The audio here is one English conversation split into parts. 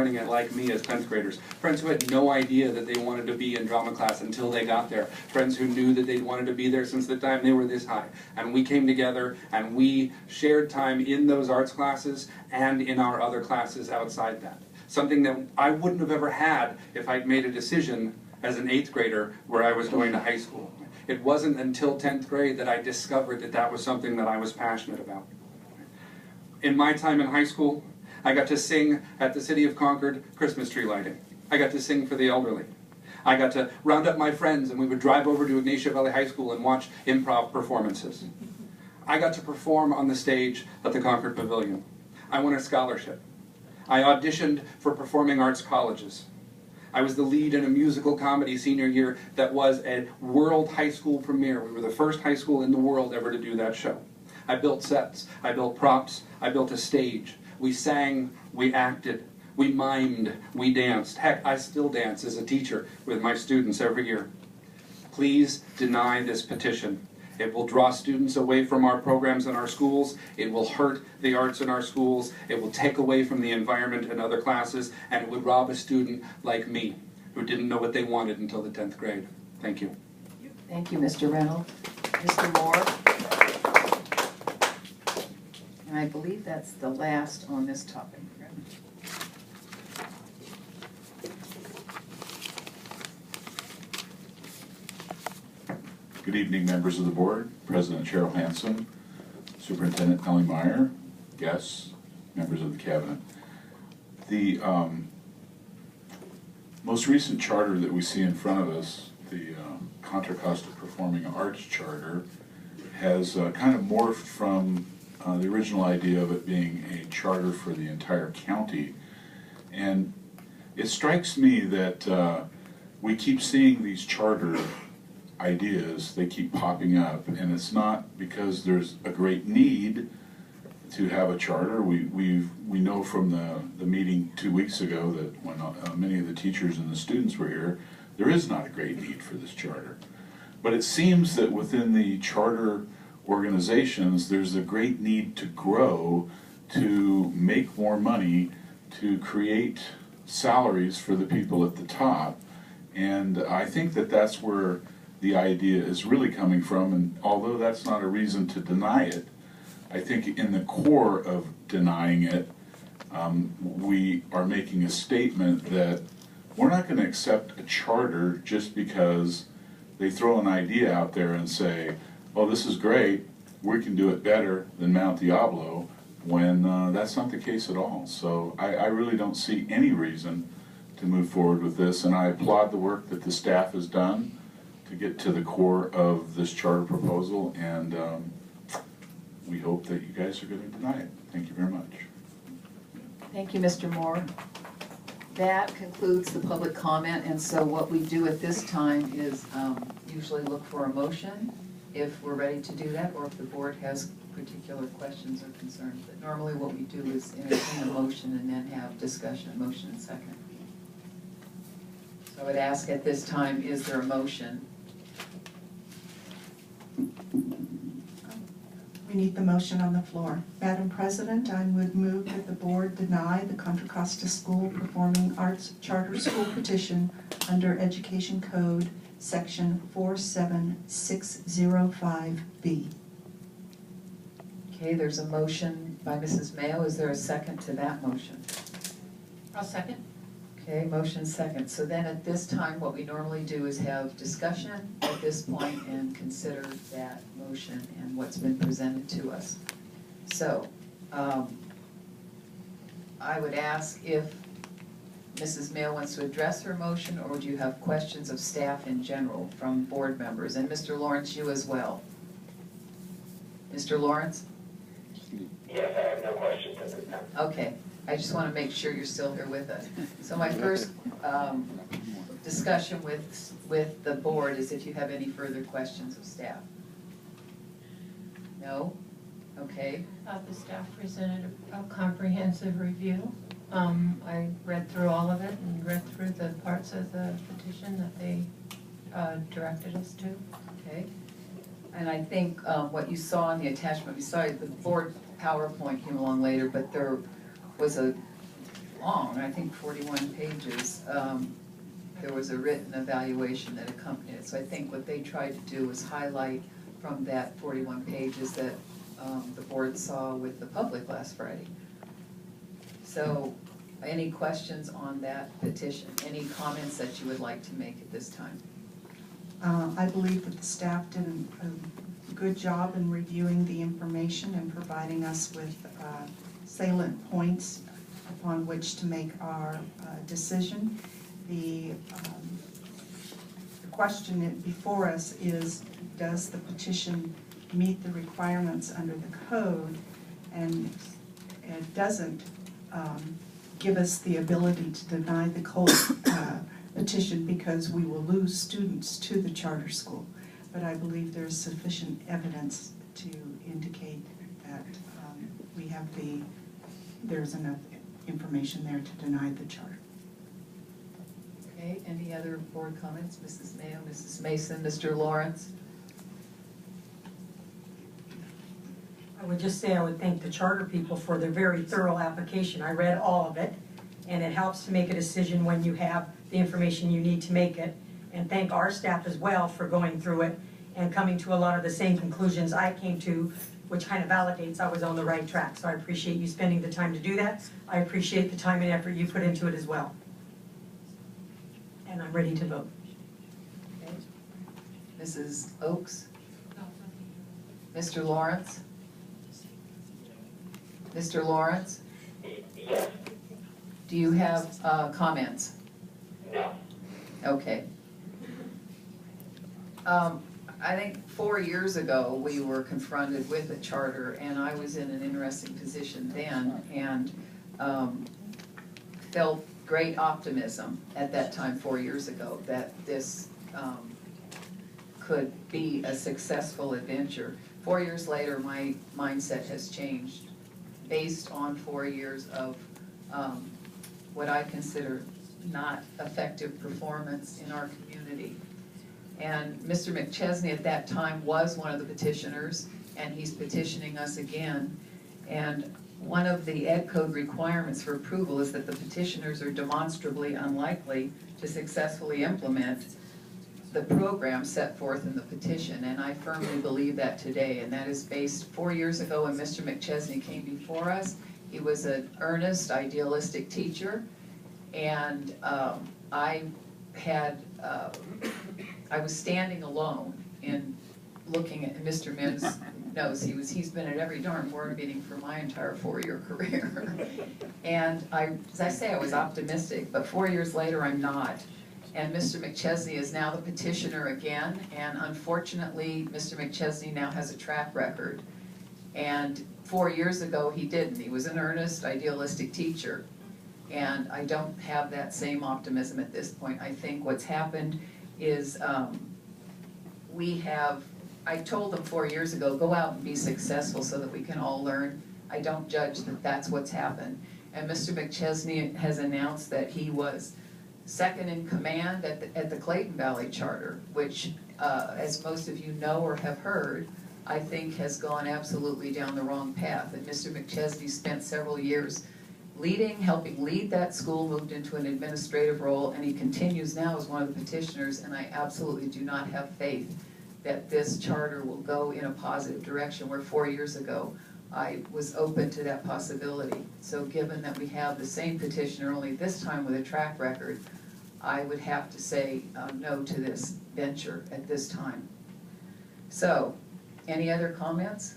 learning it like me as 10th graders. Friends who had no idea that they wanted to be in drama class until they got there. Friends who knew that they wanted to be there since the time they were this high. And we came together and we shared time in those arts classes and in our other classes outside that. Something that I wouldn't have ever had if I'd made a decision as an 8th grader where I was going to high school. It wasn't until 10th grade that I discovered that that was something that I was passionate about. In my time in high school, I got to sing at the City of Concord Christmas tree lighting. I got to sing for the elderly. I got to round up my friends and we would drive over to Ignatia Valley High School and watch improv performances. I got to perform on the stage at the Concord Pavilion. I won a scholarship. I auditioned for performing arts colleges. I was the lead in a musical comedy senior year that was a world high school premiere. We were the first high school in the world ever to do that show. I built sets, I built props, I built a stage. We sang, we acted, we mimed, we danced. Heck, I still dance as a teacher with my students every year. Please deny this petition. It will draw students away from our programs in our schools. It will hurt the arts in our schools. It will take away from the environment in other classes, and it would rob a student like me, who didn't know what they wanted until the 10th grade. Thank you. Thank you, Mr. Reynolds. Mr. Moore? And I believe that's the last on this topic. Good evening, members of the board, President Cheryl Hansen, Superintendent Ellie Meyer, guests, members of the cabinet. The most recent charter that we see in front of us, the Contra Costa Performing Arts Charter, has kind of morphed from the original idea of it being a charter for the entire county. And it strikes me that we keep seeing these charter ideas, they keep popping up, and it's not because there's a great need to have a charter. We know from the meeting 2 weeks ago that when many of the teachers and the students were here, there is not a great need for this charter. But it seems that within the charter organizations, there's a great need to grow, to make more money, to create salaries for the people at the top. And I think that that's where the idea is really coming from, and although that's not a reason to deny it, I think in the core of denying it, we are making a statement that we're not going to accept a charter just because they throw an idea out there and say, oh, this is great, we can do it better than Mount Diablo, when that's not the case at all. So I really don't see any reason to move forward with this, and I applaud the work that the staff has done to get to the core of this charter proposal, and we hope that you guys are going to deny it. Thank you very much. Thank you, Mr. Moore. That concludes the public comment, and so what we do at this time is usually look for a motion if we're ready to do that, or if the board has particular questions or concerns. But normally what we do is entertain a motion and then have discussion, motion and second. So I would ask at this time, is there a motion? We need the motion on the floor. Madam President, I would move that the board deny the Contra Costa School Performing Arts Charter School petition under Education Code Section 47605B. Okay, there's a motion by Mrs. Mayo. Is there a second to that motion? I'll second. Okay, motion second. So then at this time, what we normally do is have discussion at this point and consider that motion and what's been presented to us. So I would ask if Mrs. Mayo wants to address her motion, or do you have questions of staff in general from board members? And Mr. Lawrence, you as well. Mr. Lawrence? Yes, I have no questions at this time. Okay. I just want to make sure you're still here with us. So my first discussion with the board is if you have any further questions of staff. No? Okay. The staff presented a comprehensive review. I read through all of it and read through the parts of the petition that they directed us to. Okay. And I think what you saw in the attachment, we saw the board PowerPoint came along later, but there was a long, I think 41 pages. There was a written evaluation that accompanied it. So I think what they tried to do was highlight from that 41 pages that the board saw with the public last Friday. So any questions on that petition? Any comments that you would like to make at this time? I believe that the staff did a good job in reviewing the information and providing us with salient points upon which to make our decision. The question before us is, does the petition meet the requirements under the code? And it doesn't give us the ability to deny the code petition because we will lose students to the charter school. But I believe there's sufficient evidence to indicate that there's enough information there to deny the charter. Okay, any other board comments? Mrs. Mayo, Mrs. Mason, Mr. Lawrence? I would just say I would thank the charter people for their very thorough application. I read all of it, and it helps to make a decision when you have the information you need to make it. And thank our staff as well for going through it and coming to a lot of the same conclusions I came to, which kind of validates I was on the right track. So I appreciate you spending the time to do that. I appreciate the time and effort you put into it as well. And I'm ready to vote. Okay. Mrs. Oakes? Mr. Lawrence? Mr. Lawrence? Yes. Do you have comments? No. Okay. I think 4 years ago, we were confronted with a charter, and I was in an interesting position then, and felt great optimism at that time 4 years ago that this could be a successful adventure. 4 years later, my mindset has changed based on 4 years of what I consider not effective performance in our community. And Mr. McChesney at that time was one of the petitioners, and he's petitioning us again. And one of the Ed Code requirements for approval is that the petitioners are demonstrably unlikely to successfully implement the program set forth in the petition, and I firmly believe that today. And that is based 4 years ago when Mr. McChesney came before us. He was an earnest, idealistic teacher, and I was standing alone in looking at Mr. Mims knows he's been at every darn board meeting for my entire 4-year career. And as I say, I was optimistic, but 4 years later I'm not. And Mr. McChesney is now the petitioner again, and unfortunately, Mr. McChesney now has a track record. And 4 years ago, he didn't. He was an earnest, idealistic teacher. And I don't have that same optimism at this point. I think what's happened is I told them 4 years ago, go out and be successful so that we can all learn. I don't judge that that's what's happened. And Mr. McChesney has announced that he was second in command at the Clayton Valley Charter, which, as most of you know or have heard, I think has gone absolutely down the wrong path. And Mr. McChesney spent several years helping lead that school, moved into an administrative role, and he continues now as one of the petitioners, and I absolutely do not have faith that this charter will go in a positive direction, where 4 years ago I was open to that possibility. So given that we have the same petitioner, only this time with a track record, I would have to say no to this venture at this time. So, any other comments?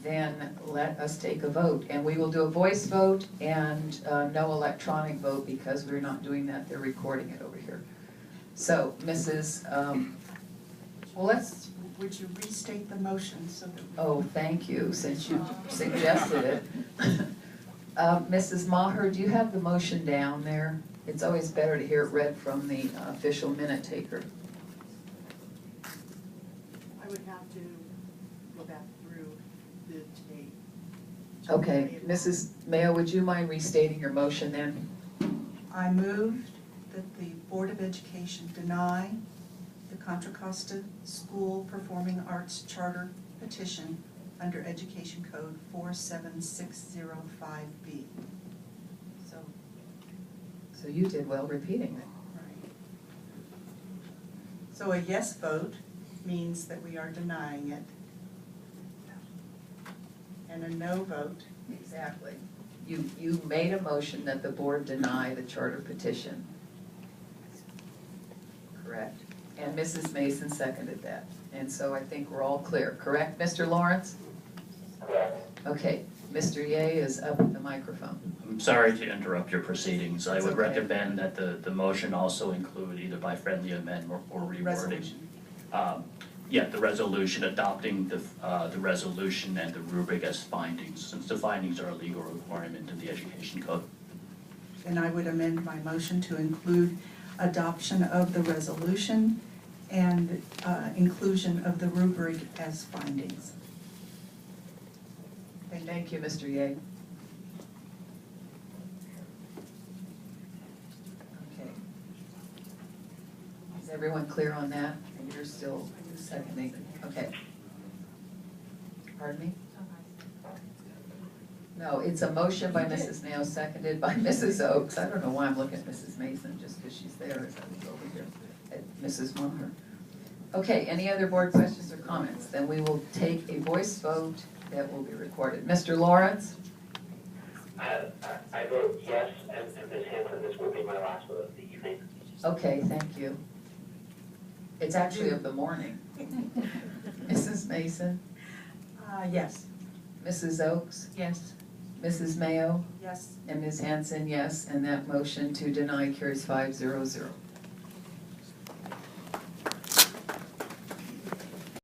Then let us take a vote, and we will do a voice vote and no electronic vote because we're not doing that, they're recording it over here. So, Mrs., Would you restate the motion so that? Oh, thank you, since you suggested it. Mrs. Maher, do you have the motion down there? It's always better to hear it read from the official minute taker. I would have to go back through the tape. Okay, Mrs. Mayo, would you mind restating your motion then? I moved that the Board of Education deny the Contra Costa School Performing Arts Charter petition under Education Code 47605B. So you did well repeating it. Right. So a yes vote means that we are denying it. And a no vote. Exactly. You made a motion that the board deny the charter petition. Correct. And Mrs. Mason seconded that. And so I think we're all clear, correct, Mr. Lawrence? Correct. Okay, Mr. Ye is up at the microphone. I'm sorry to interrupt your proceedings. I That's would okay. recommend that the motion also include either by friendly amendment or rewording. Resolution. Yeah, the resolution, adopting the resolution and the rubric as findings, since the findings are a legal requirement in the education code. And I would amend my motion to include adoption of the resolution and inclusion of the rubric as findings. Thank you, Mr. Ye. Okay. Is everyone clear on that? And you're still seconding? Okay. Pardon me? No, it's a motion by Mrs. Nail, seconded by Mrs. Oaks. I don't know why I'm looking at Mrs. Mason, just because she's there as I was over here at Mrs. Munger. Okay, any other board questions or comments? Then we will take a voice vote that will be recorded. Mr. Lawrence? I vote yes, and Ms. Hanson, this will be my last vote of the evening. Okay, thank you. It's actually of the morning. Mrs. Mason? Yes. Mrs. Oaks? Yes. Mrs. Mayo? Yes. And Ms. Hanson, yes, and that motion to deny carries 5-0-0.